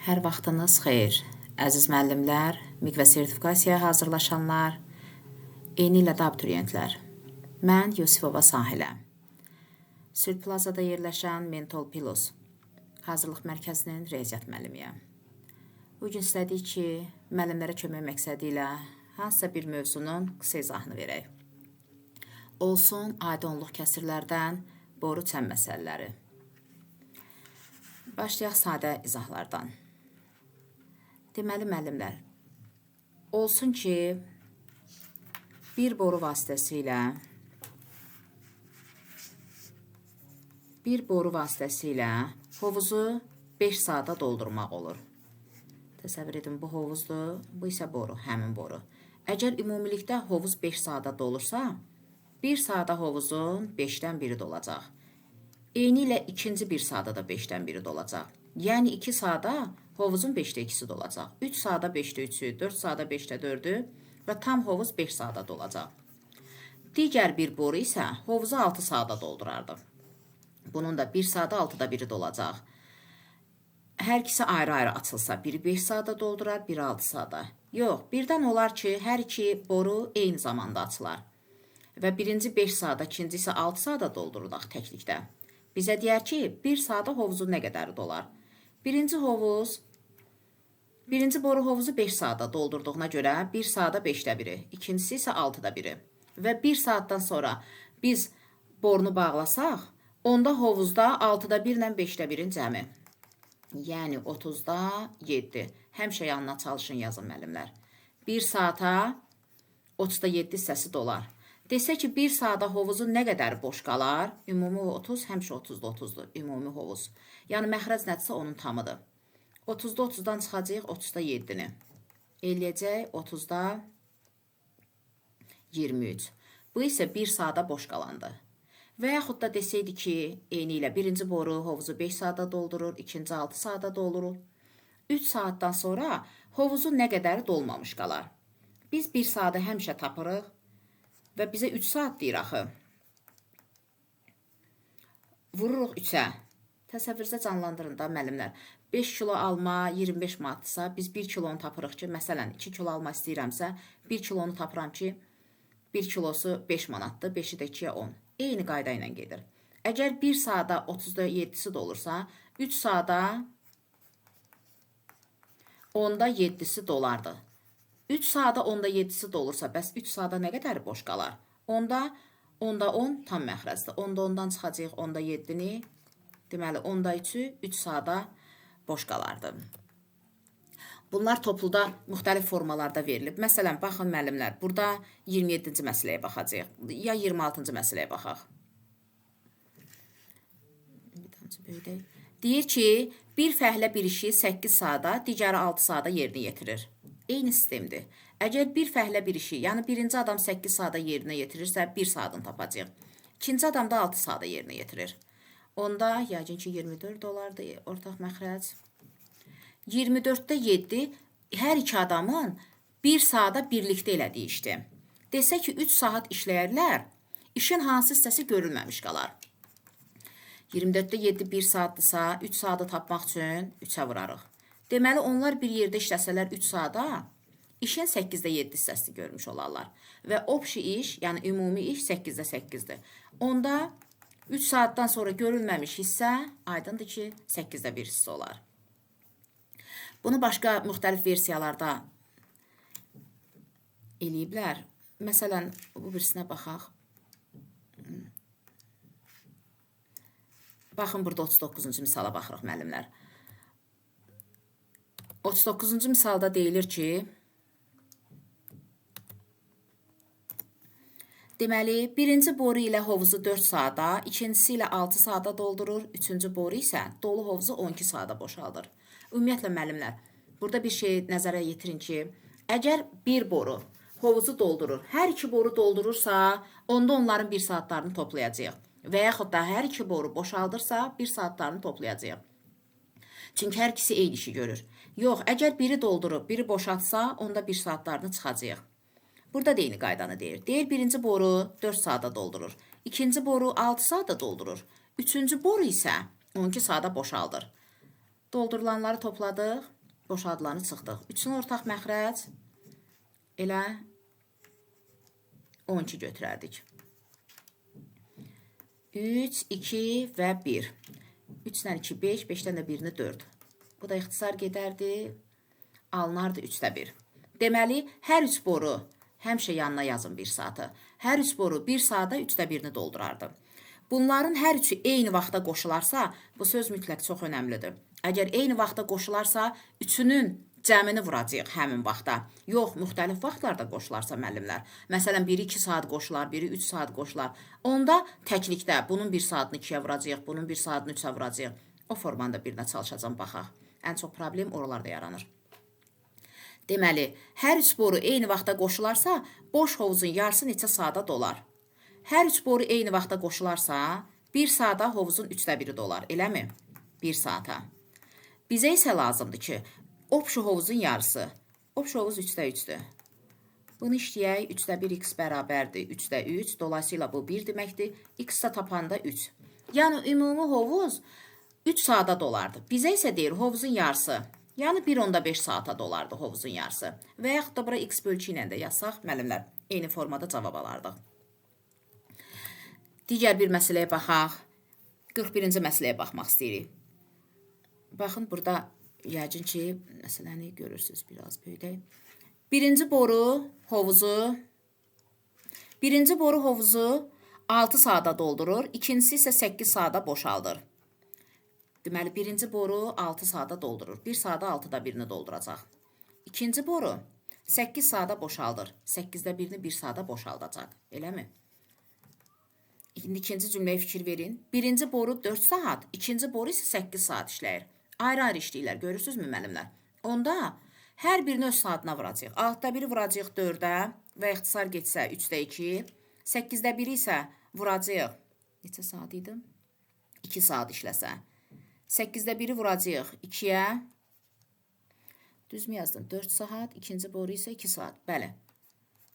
Hər vaxtınız xeyir. Əziz müəllimlər, MİQ və sertifikasiyaya hazırlaşanlar, eyni ilə də abituriyentlər. Mən Yusifova Sahilə. Sülh Plazada yerləşən Mentol Pilos Hazırlıq Mərkəzinin riyaziyyat müəllimiyəm. Bugün istədik ki, müəllimlərə kömək məqsədi ilə hansısa bir mövzunun qısa izahını verək. Olsun aydınlıq kəsirlərdən boru çən məsələləri. Başlayaq sadə izahlardan. Deməli, müəllimlər, olsun ki, bir boru vasitəsilə hovuzu 5 saata doldurmaq olur. Təsəvvür edin, bu hovuzdur, bu isə boru, həmin boru. Əgər ümumilikdə hovuz 5 saata dolursa, 1 saata hovuzun 5-dən biri dolacaq. Eyni ilə ikinci 1 saata da 5-dən biri dolacaq. Yəni 2 saata hovuzun 5-də 2-si dolacaq. 3 saata 5-də 3-ü, 4 saata 5-də 4-ü və tam hovuz 5 saata dolacaq. Digər bir boru isə hovuzu 6 saata doldurardı. Bunun da 1 saata 6-da biri dolacaq. Hər ikisi ayrı-ayrı açılsa, biri 5 saata doldurar, biri 6 saata. Yox, birdən olar ki, hər iki boru eyni zamanda açılar. Və birinci 5 saata, ikinci isə 6 saata doldurudaq təklikdə. Bizə deyər ki, 1 saata hovuzun nə qədəri dolar? Birinci boru hovuzu 5 saata doldurduğuna görə 1 saata 5-də biri, ikincisi isə 6-da biri. Və 1 saatdan sonra biz borunu bağlasaq, onda hovuzda 6-da 1 ilə 5-də 1-in cəmi. Yəni 30-da 7. Həmişə yanına çalışın yazın müəllimlər. 1 saata 30-da 7 hissəsi dolar. Desə ki, 1 saata hovuzun nə qədər boş qalar? Ümumi 30, həmişə 30-da 30-dur, ümumi hovuz. Yəni, məxrəc nədirsə onun tamıdır. 30-da 30-dan çıxacaq 30-da 7-ni. Eləyəcək 30-da 23. Bu isə 1 saata boş qalandır. Və yaxud da desəydi ki, eyni ilə birinci boru hovuzu 5 saata doldurur, ikinci 6 saata doldurur. 3 saatdan sonra hovuzun nə qədəri dolmamış qalar. Biz 1 saatı həmişə tapırıq. Və bizə 3 saat deyir axı. Vururuq 3-ə. Təsəvvürdə canlandırın da müəllimlər. 5 kilo alma 25 manatdırsa, biz 1 kilonu tapırıq ki, məsələn 2 kilo alma istəyirəmsə, 1 kilonu tapıram ki, 1 kilosu 5 manatdır, 5-i də 2-yə 10. Eyni qayda ilə gedir. Əgər 1 saata 30-da 7-si dolursa, 3 saata 10-da 7-si dolardı. 3 saata 10-da 7-si dolursa, bəs 3 saata nə qədəri boş qalar? 10-da 10 tam məxrəcdir. 10-da 10-dan çıxacaq 10-da 7-ni. Deməli, 10-da 3-ü 3 saata boş qalardı. Bunlar topluda müxtəlif formalarda verilib. Məsələn, baxın müəllimlər, burada 27-ci məsələyə baxacaq. Ya 26-cı məsələyə baxaq. Deyir ki, bir fəhlə bir işi 8 saata, digəri 6 saata yerinə yetirir. Eyni sistemdir. Əgər bir fəhlə bir işi, yəni birinci adam 8 saata yerinə yetirirsə, 1 saatını tapacaq. İkinci adam da 6 saata yerinə yetirir. Onda, yəqin ki, 24 dolardır ortaq məxrəc. 24-də 7 hər iki adamın 1 saata birlikdə elədiyi işdir. Desə ki, 3 saat işləyərlər, işin hansı hissəsi görülməmiş qalar. 24-də 7 1 saatdırsa, 3 saatı tapmaq üçün 3-ə vurarıq. Deməli, onlar bir yerdə işləsələr 3 saata, işin 8-də 7 hissəsini görmüş olarlar. Və opşi iş, yəni ümumi iş 8-də 8-dir. Onda 3 saatdan sonra görülməmiş hissə, aydındır ki, 8-də 1 hissə olar. Bunu başqa müxtəlif versiyalarda eləyiblər. Məsələn, bu birisinə baxaq. Baxın, burada 39-cu misala baxırıq, müəllimlər. 39-cu misalda deyilir ki, deməli, birinci boru ilə hovuzu 4 saata, ikincisi ilə 6 saata doldurur, üçüncü boru isə dolu hovuzu 12 saata boşaldır. Ümumiyyətlə, müəllimlər, burada bir şey nəzərə yetirin ki, əgər bir boru hovuzu doldurur, hər iki boru doldurursa, onda onların 1 saatlarını toplayacaq. Və yaxud da hər iki boru boşaldırsa, 1 saatlarını toplayacaq. Çünki hər ikisi eyni işi görür. Yox, əgər biri doldurub, biri boşaltsa, onda 1 saatlarını çıxacaq. Burada da eyni qaydanı deyir. Deyir, birinci boru 4 saata doldurur. İkinci boru 6 saata doldurur. Üçüncü boru isə 12 saata boşaldır. Doldurulanları topladıq. boş adlarını çıxdıq. 3-ün ortaq məxrəc elə 12 götürərdik. 3, 2 və 1. 3-dən 2, 5, 5-dən də 1-ni 4. Bu da ixtisar gedərdi. Alınardı 3də 1. Deməli, hər 3 boru həmişə yanına yazın 1 saatı. Hər 3 boru 1 saata 3də 1-ni doldurardı. Bunların hər üçü eyni vaxta qoşularsa, bu söz mütləq çox önəmlidir. Əgər eyni vaxta qoşularsa, üçünün cəmini vuracaq həmin vaxta. Yox, müxtəlif vaxtlarda qoşularsa müəllimlər. Məsələn, biri 2 saat qoşular, biri 3 saat qoşular. Onda təklikdə bunun 1 saatını 2-yə vuracaq, bunun 1 saatını 3-ə vuracaq. O formanda birinə çalışacağım, baxaq. Ən çox problem oralarda yaranır. Deməli, hər 3 boru eyni vaxta qoşularsa, boş hovuzun yarısı neçə saata dolar? Hər 3 boru eyni vaxta qoşularsa, 1 saata hovuzun 3də 1-i dolar, eləmi? 1 saata. Bizə isə lazımdır ki, obşu hovuzun yarısı. Obşu hovuz 3də 3-dür. Bunu işləyək, 3də 1 x bərabərdir, 3də 3. Dolayısıyla bu 1 deməkdir. X da tapanda 3. Yəni, ümumi hovuz 3 saata dolardı. Bizə isə deyir, hovuzun yarısı. Yəni, 1,5 saata dolardı hovuzun yarısı. Və yaxud da bura x bölçü ilə də yazsaq, müəllimlər, eyni formada cavab alardıq. Digər bir məsələyə baxaq. 41-ci məsələyə baxmaq istəyirik. Baxın, burada yəqin ki, məsələni görürsünüz, biraz böyüdək. Birinci boru hovuzu 6 saata doldurur, ikincisi isə 8 saata boşaldır. Deməli, birinci boru 6 saata doldurur. 1 saata 6da 1-ni dolduracaq. İkinci boru 8 saata boşaldır. 8də 1-ni 1 saata boşaldacaq. Eləmi? İndi ikinci cümləyə fikir verin. Birinci boru 4 saat, ikinci boru isə 8 saat işləyir. Ayrı-ayrı işləyirlər. Görürsünüzmü müəllimlər? Onda hər birini öz saatına vuracaq. 6da 1-i vuracaq 4-ə və ixtisar getsə 3də 2. 8də 1-i isə vuracaq. Neçə saat idi? 2 saat işləsə. 8də 1-i vuracaq 2-yə. Düzmü yazdım? 4 saat, ikinci boru isə 2 saat. Bəli.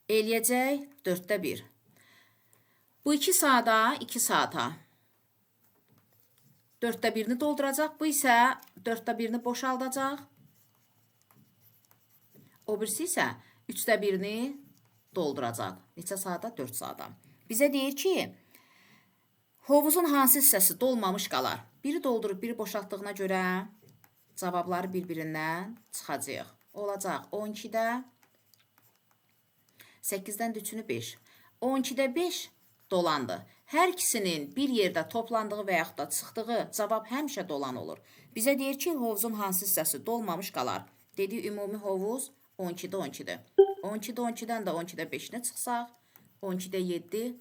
Eləyəcək 4də 1. Bu 2 saata, 2 saata 4də 1-ni dolduracaq. Bu isə 4də 1-ni boşaldacaq. O birisi isə 3də 1-ni dolduracaq. Neçə saata? 4 saata. Bizə deyir ki, hovuzun hansı hissəsi dolmamış qalar? Biri doldurub, biri boşaltdığına görə cavabları bir-birindən çıxacaq. Olacaq 12-də 8-dən 3-ünü 5. 12-də 5 dolandı. Hər ikisinin bir yerdə toplandığı və yaxud da çıxdığı cavab həmişə dolan olur. Bizə deyir ki, hovuzun hansı hissəsi dolmamış qalar? Dedi, ümumi hovuz 12-də 12-dir. 12-də 12-dən də 12-də 5-nə çıxsaq, 12-də 7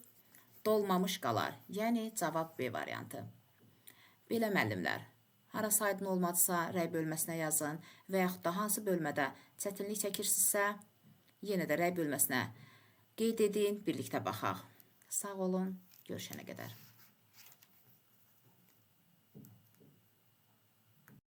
dolmamış qalar. Yəni, cavab B variantı. Belə müəllimlər, harası aydın olmadısa, rəy bölməsinə yazın və yaxud da hansı bölmədə çətinlik çəkirsinizsə, yenə də rəy bölməsinə qeyd edin, birlikdə baxaq. Sağ olun, görüşənə qədər.